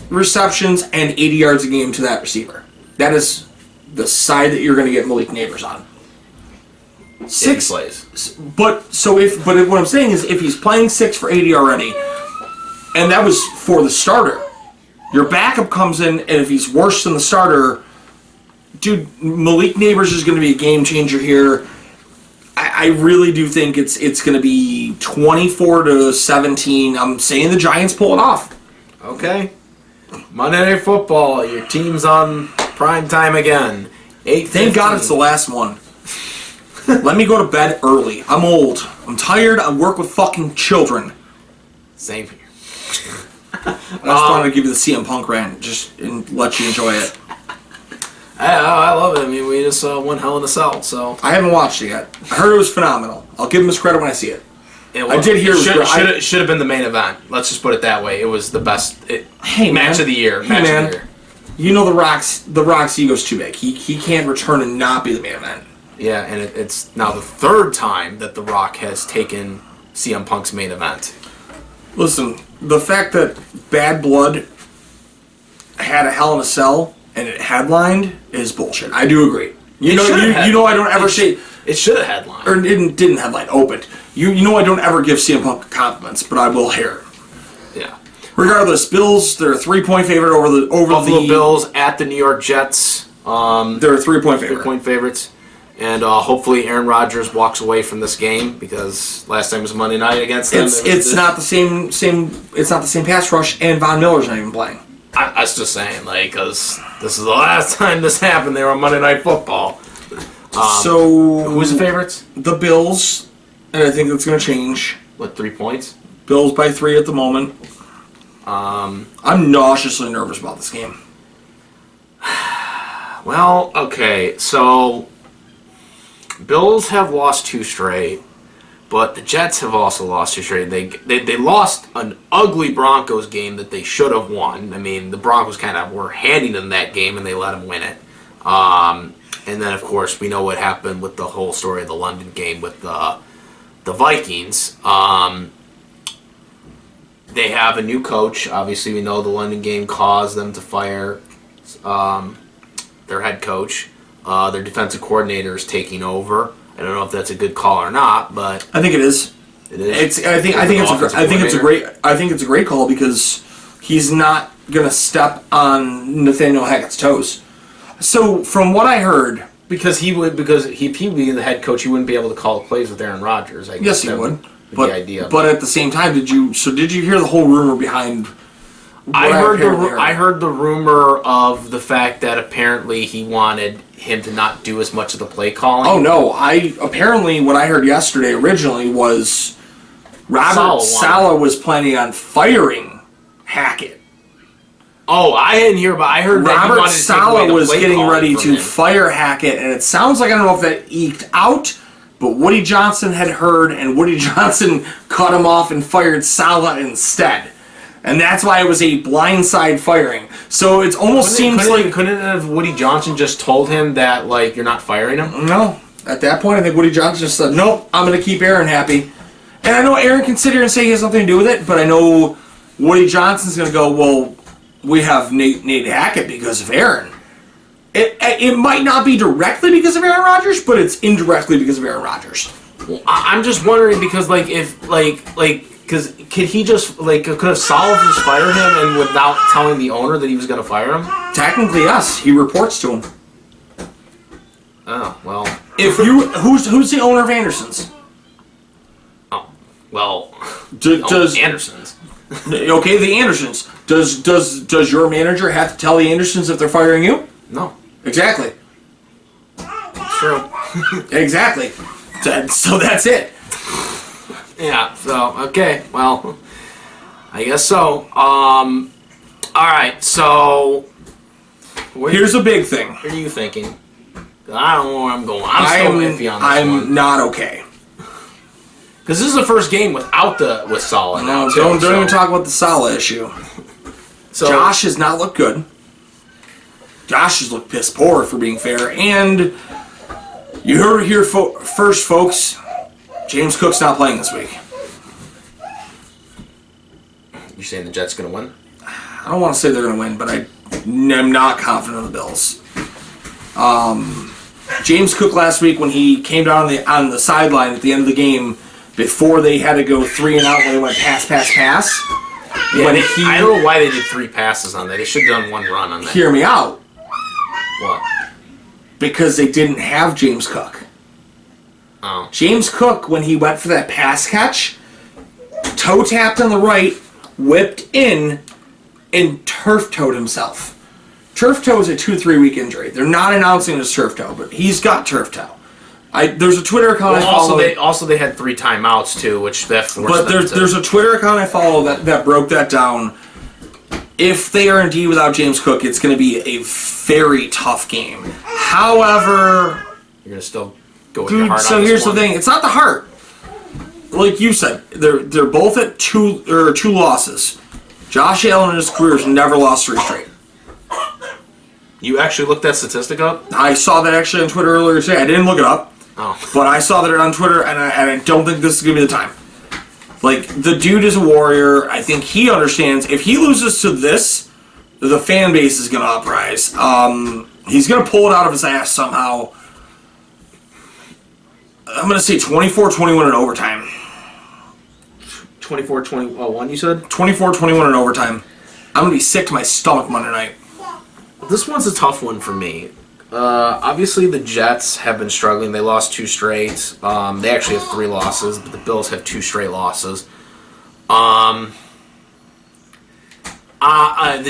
receptions and 80 yards a game to that receiver. That is the side that you're going to get Malik Neighbors on. 6 plays. But what I'm saying is, if he's playing 6 for 80 already, and that was for the starter, your backup comes in, and if he's worse than the starter, dude, Malik Neighbors is going to be a game changer here. I really do think it's going to be 24-17. I'm saying the Giants pull it off. Okay. Monday Night Football. Your team's on prime time again. 8:15. Thank God it's the last one. Let me go to bed early. I'm old. I'm tired. I work with fucking children. Same here. I just wanted to give you the CM Punk rant and let you enjoy it. I love it. I mean, we just won Hell in a Cell, so... I haven't watched it yet. I heard it was phenomenal. I'll give him his credit when I see it. I did hear it should have been the main event. Let's just put it that way. It was the best match of the year. Hey, man. You know the Rock's ego's too big. He can't return and not be the main event. Yeah, and it's now the third time that The Rock has taken CM Punk's main event. Listen, the fact that Bad Blood had a Hell in a Cell and it headlined is bullshit. I do agree. You know I don't ever say it should have headlined. Or it didn't headline, opened. You know I don't ever give CM Punk compliments, but I will here. Yeah. Regardless, Bills, they're a 3-point favorite over the Buffalo Bills at the New York Jets. They're a 3-point favorite. 3-point favorites. And hopefully Aaron Rodgers walks away from this game, because last time was Monday night against them. It's not the same. It's not the same pass rush, and Von Miller's not even playing. I was just saying, because this is the last time this happened. They were on Monday Night Football. So who's the favorites? The Bills, and I think that's going to change. What, 3 points? Bills by 3 at the moment. I'm nauseously nervous about this game. Well, okay, so Bills have lost 2 straight, but the Jets have also lost 2 straight. They lost an ugly Broncos game that they should have won. I mean, the Broncos kind of were handing them that game, and they let them win it. And then, of course, we know what happened with the whole story of the London game with the Vikings. They have a new coach. Obviously, we know the London game caused them to fire their head coach. Their defensive coordinator is taking over. I don't know if that's a good call or not, but I think it is. It is. I think it's a great call, because he's not gonna step on Nathaniel Hackett's toes. So from what I heard, because if he would be the head coach, he wouldn't be able to call the plays with Aaron Rodgers. I guess yes, he would. But the idea. But at the same time, did you hear the whole rumor behind? I heard the rumor of the fact that apparently he wanted him to not do as much of the play calling. Oh no! Apparently what I heard yesterday originally was Robert Saleh was planning on firing Hackett. Oh, I didn't hear about. I heard that Robert Saleh was getting ready to fire Hackett, and it sounds like, I don't know if that eked out, but Woody Johnson had heard, and Woody Johnson cut him off and fired Saleh instead. And that's why it was a blindside firing. So it almost seems like... Couldn't it have Woody Johnson just told him that, you're not firing him? No. At that point, I think Woody Johnson just said, nope, I'm going to keep Aaron happy. And I know Aaron can sit here and say he has nothing to do with it, but I know Woody Johnson's going to go, well, we have Nate Hackett because of Aaron. It might not be directly because of Aaron Rodgers, but it's indirectly because of Aaron Rodgers. Well, I'm just wondering, because because could he just could have Saleh just fire him and without telling the owner that he was going to fire him? Technically, yes. He reports to him. Oh well. Who's the owner of Anderson's? Oh well. Does Anderson's? Okay, the Andersons. Does your manager have to tell the Andersons if they're firing you? No. Exactly. True. Exactly. So that's it. Yeah, so, okay, well, I guess so. Alright, so... Here's a big thing. What are you thinking? I don't know where I'm going. I'm still iffy on this one. I'm not okay. Because this is the first game with Saleh now. No, don't even talk about the Saleh issue. So, Josh has not looked good. Josh has looked piss poor, for being fair, and You heard it here first, folks. James Cook's not playing this week. You're saying the Jets going to win? I don't want to say they're going to win, but I'm not confident of the Bills. James Cook last week, when he came down on the sideline at the end of the game, before they had to go 3 and out when they went pass. Yeah, I don't know why they did 3 passes on that. They should have done 1 run on that. Hear me out. What? Because they didn't have James Cook. Oh. James Cook, when he went for that pass catch, toe tapped on the right, whipped in, and turf toed himself. Turf toe is a 2-3 week injury. They're not announcing his turf toe, but he's got turf toe. There's a Twitter account I follow. They had 3 timeouts too, which that forced them. But there's a Twitter account I follow that broke that down. If they are indeed without James Cook, it's going to be a very tough game. However, you're going to still go with your heart. So here's the thing: it's not the heart. Like you said, they're both at 2 losses. Josh Allen in his career has never lost 3 straight. You actually looked that statistic up? I saw that actually on Twitter earlier today. I didn't look it up. Oh. But I saw that on Twitter, and I don't think this is going to be the time. Like, the dude is a warrior. I think he understands. If he loses to this, the fan base is going to uprise. He's going to pull it out of his ass somehow. I'm going to say 24-21 in overtime. 24-21, you said? 24-21 in overtime. I'm going to be sick to my stomach Monday night. This one's a tough one for me. Obviously, the Jets have been struggling. They lost 2 straight. They actually have 3 losses, but the Bills have 2 straight losses. The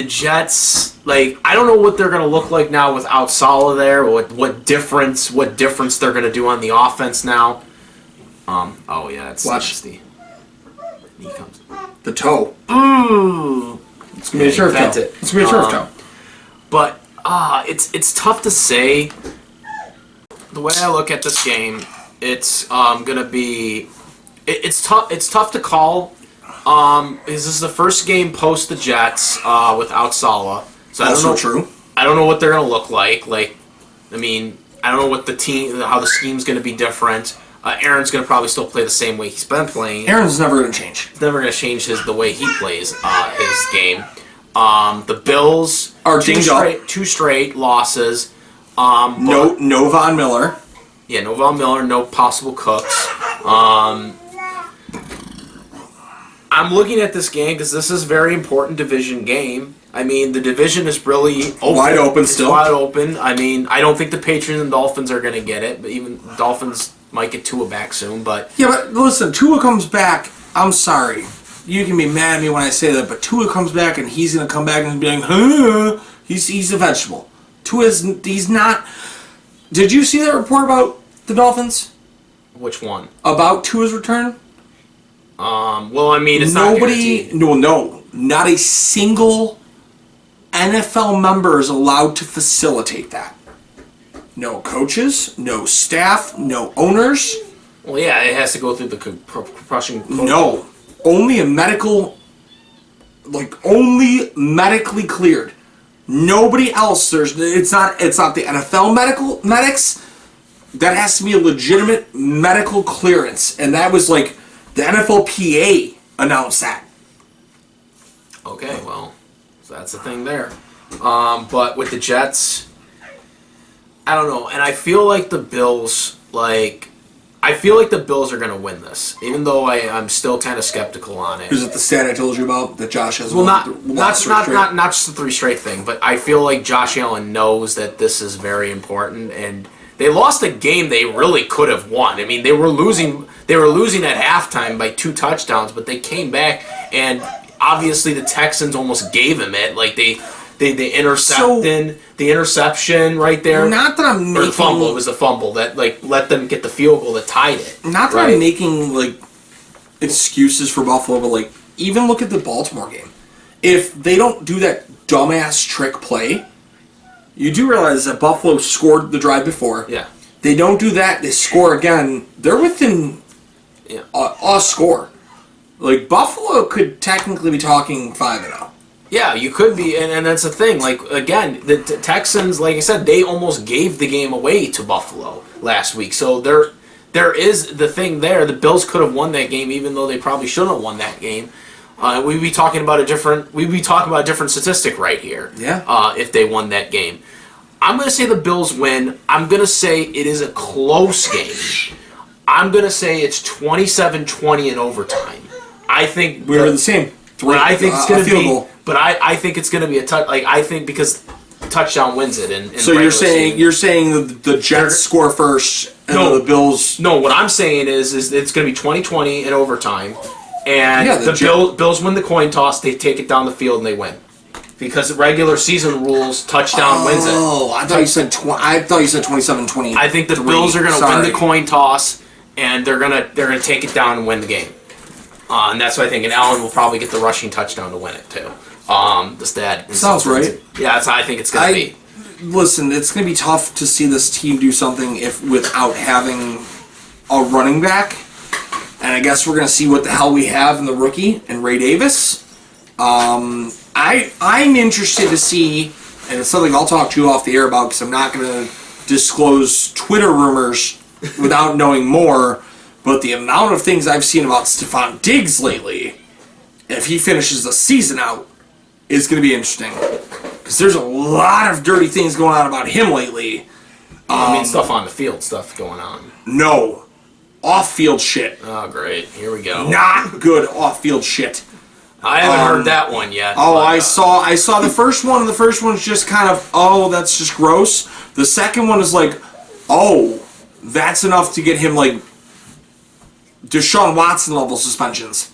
Jets, I don't know what they're going to look like now without Saleh there. What difference they're going to do on the offense now. It's nasty. He comes. The toe. It's going to be a turf toe. It's going to be a turf toe. But it's tough to say. The way I look at this game, it's gonna be. It's tough. It's tough to call. This is the first game post the Jets without Saleh, so I don't know. True. I don't know what they're gonna look like. I don't know what how the scheme's gonna be different. Aaron's gonna probably still play the same way he's been playing. Aaron's never gonna change. He's never gonna change the way he plays his game. The Bills are 2 straight losses. No Von Miller. Yeah, no Von Miller, no possible Cooks. I'm looking at this game because this is a very important division game. I mean, the division is really open. Wide open still. It's wide open. I mean, I don't think the Patriots and Dolphins are going to get it, but even the Dolphins might get Tua back soon. But yeah, but listen, Tua comes back. I'm sorry. You can be mad at me when I say that, but Tua comes back and he's going to come back and be like, huh? He's a vegetable. He's not. Did you see that report about the Dolphins? Which one? About Tua's return? Well, I mean, it's nobody. No, not a single NFL member is allowed to facilitate that. No coaches, no staff, no owners. Well, yeah, it has to go through the concussion. No, only only medically cleared. Nobody else. It's not the NFL medics. That has to be a legitimate medical clearance, and that was the NFLPA announced that. Okay, well, so that's the thing there. But with the Jets, I don't know, and I feel like the Bills, are going to win this, even though I'm still kind of skeptical on it. Is it the stat I told you about that Josh has? Well, not just the 3 straight thing, but I feel like Josh Allen knows that this is very important, and they lost a game they really could have won. I mean, they were losing at halftime by 2 touchdowns, but they came back, and obviously the Texans almost gave him it. They intercepted the interception right there. Not that I'm making... Or the fumble. It was the fumble that let them get the field goal that tied it. Not that I'm making excuses for Buffalo, but even look at the Baltimore game. If they don't do that dumbass trick play, you do realize that Buffalo scored the drive before. Yeah. They don't do that. They score again. They're within a score. Buffalo could technically be talking 5-0. Yeah, you could be, and that's the thing. Again, the Texans, like I said, they almost gave the game away to Buffalo. last week. So there is the thing there. The Bills could have won that game, even though they probably shouldn't have won that game. We'd be talking about a different statistic right here. Yeah. If they won that game, I'm going to say the Bills win. I'm going to say it is a close game. I'm going to say it's 27-20 in overtime. I think we were the same. I think it's going to be. Goal. But I think it's going to be a touch. Like I think because touchdown wins it. So you're saying the Jets score first and then the Bills. No, what I'm saying is it's going to be 20-20 in overtime, and the Bills win the coin toss. They take it down the field and they win. Because regular season rules, touchdown wins it. Oh, I thought you said 27-20. I think the Bills are going to win the coin toss, and they're gonna take it down and win the game. And that's what I think. And Allen will probably get the rushing touchdown to win it too. The stat sounds right. Yeah, that's how I think it's going to be. Listen, it's going to be tough to see this team do something without having a running back. And I guess we're going to see what the hell we have in the rookie and Ray Davis. I'm interested to see, and it's something I'll talk to you off the air about because I'm not going to disclose Twitter rumors without knowing more, but the amount of things I've seen about Stephon Diggs lately, if he finishes the season out, is going to be interesting. Because there's a lot of dirty things going on about him lately. I mean, stuff on the field, stuff going on. No. Off-field shit. Oh, great. Here we go. Not good off-field shit. I haven't heard that one yet. Oh, but, I saw the first one, and the first one's just kind of, oh, that's just gross. The second one is like, oh, that's enough to get him, like, Deshaun Watson level suspensions.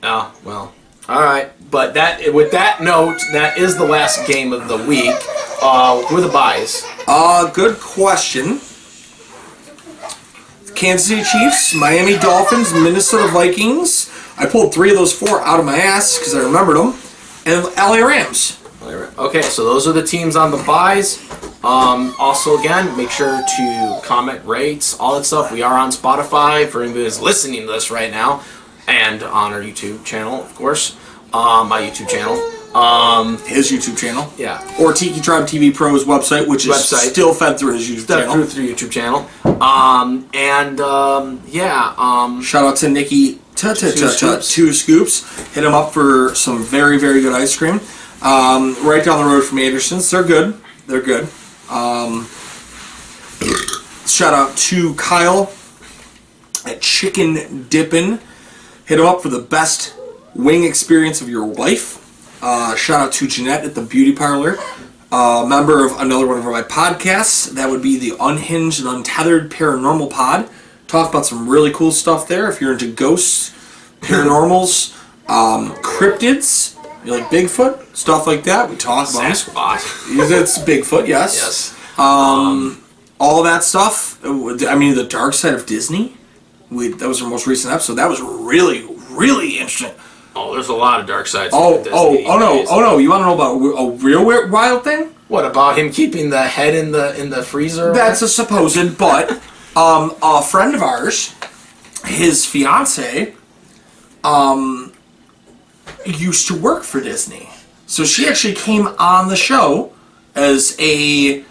Oh, well, all right. But with that note, that is the last game of the week. Who are the buys? Good question. Kansas City Chiefs, Miami Dolphins, Minnesota Vikings. I pulled 3 of those 4 out of my ass because I remembered them. And LA Rams. Okay, so those are the teams on the buys. Also, again, make sure to comment, rates, all that stuff. We are on Spotify for anybody who's listening to this right now. And on our YouTube channel, of course. My YouTube channel. His YouTube channel. Yeah. Or Tiki Tribe TV Pro's website, which is still fed through his YouTube channel. Through YouTube channel. Shout out to Nikki Two Scoops. Hit him up for some very, very good ice cream. Right down the road from Anderson's. They're good. Shout out to Kyle at Chicken Dippin'. Hit him up for the best wing experience of your life. Shout out to Jeanette at the Beauty Parlor. Member of another one of my podcasts. That would be the Unhinged and Untethered Paranormal Pod. Talk about some really cool stuff there. If you're into ghosts, paranormals, cryptids, you like Bigfoot, stuff like that. We talk about Sasquatch. It's Bigfoot, yes. Yes. All that stuff. I mean, the Dark Side of Disney. That was our most recent episode. That was really, really interesting. Oh, there's a lot of dark sides. Oh no! You want to know about a real wild thing? What about him keeping the head in the freezer? That's a supposed, but a friend of ours, his fiance, used to work for Disney, so she actually came on the show as an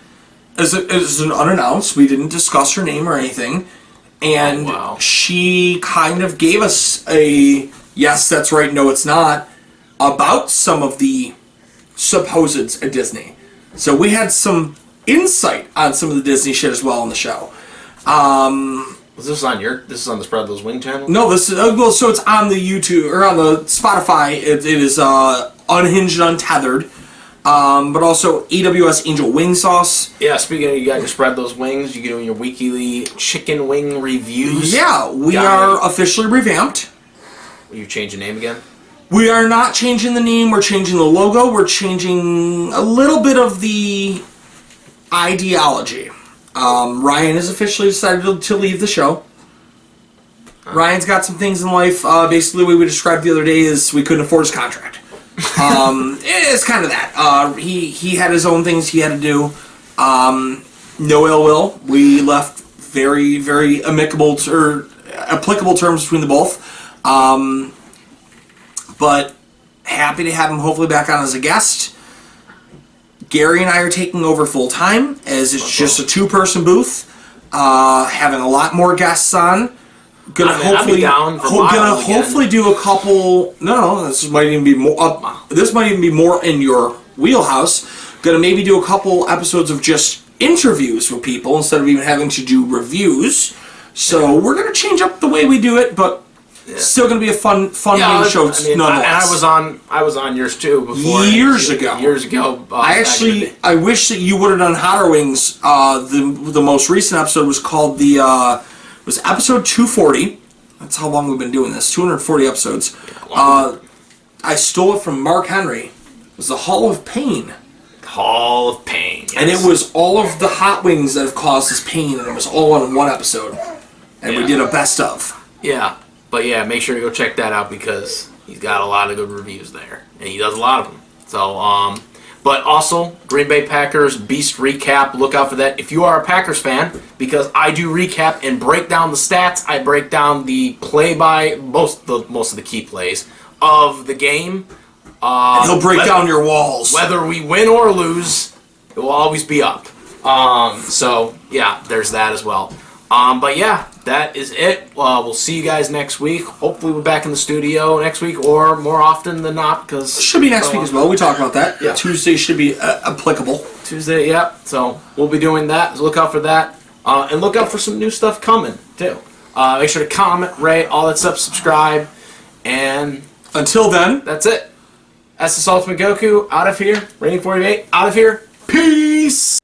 unannounced. We didn't discuss her name or anything, and she kind of gave us a. Yes, that's right. No, it's not. About some of the supposeds at Disney. So we had some insight on some of the Disney shit as well on the show. Was this on this is on the Spread Those Wing channel? No, this is so it's on the YouTube or on the Spotify. It is Unhinged and Untethered. But also AWS Angel Wing Sauce. Yeah, speaking of, you got your Spread Those Wings. You're doing your weekly chicken wing reviews. Yeah, we are officially revamped. You change the name again? We are not changing the name. We're changing the logo. We're changing a little bit of the ideology. Ryan has officially decided to leave the show. Ryan's got some things in life. Basically, what we described the other day is we couldn't afford his contract. It's kind of that. He had his own things he had to do. No ill will. We left very, very amicable or applicable terms between the both. But happy to have him hopefully back on as a guest. Gary and I are taking over full time as it's just a 2-person booth. having a lot more guests on. Gonna I'll be down for gonna hopefully do a couple. No, this might even be more up. This might even be more in your wheelhouse. Gonna maybe do a couple episodes of just interviews with people instead of even having to do reviews. So we're gonna change up the way we do it, but still gonna be a fun main show. Nonetheless, I was on yours too before. Years ago. I wish that you would have done Hotter Wings. The most recent episode was called was episode 240. That's how long we've been doing this. 240 episodes. I stole it from Mark Henry. It was the Hall of Pain. Hall of Pain. Yes. And it was all of the hot wings that have caused us pain, and it was all on one episode. And we did a best of. Yeah. But yeah, make sure to go check that out because he's got a lot of good reviews there. And he does a lot of them. So, but also, Green Bay Packers Beast Recap. Look out for that. If you are a Packers fan, because I do recap and break down the stats, I break down the play-by, most of the key plays of the game. And he'll break down your walls. Whether we win or lose, it will always be up. So, yeah, there's that as well. But yeah, that is it. We'll see you guys next week. Hopefully we're back in the studio next week or more often than not because... It should be next week as well. We talked about that. Yeah. Tuesday should be applicable. Tuesday, yep. So we'll be doing that. So look out for that. And look out for some new stuff coming, too. Make sure to comment, rate, all that stuff, subscribe. And... until then... that's it. That's the Ultimate Goku. Out of here. Rating 48. Out of here. Peace!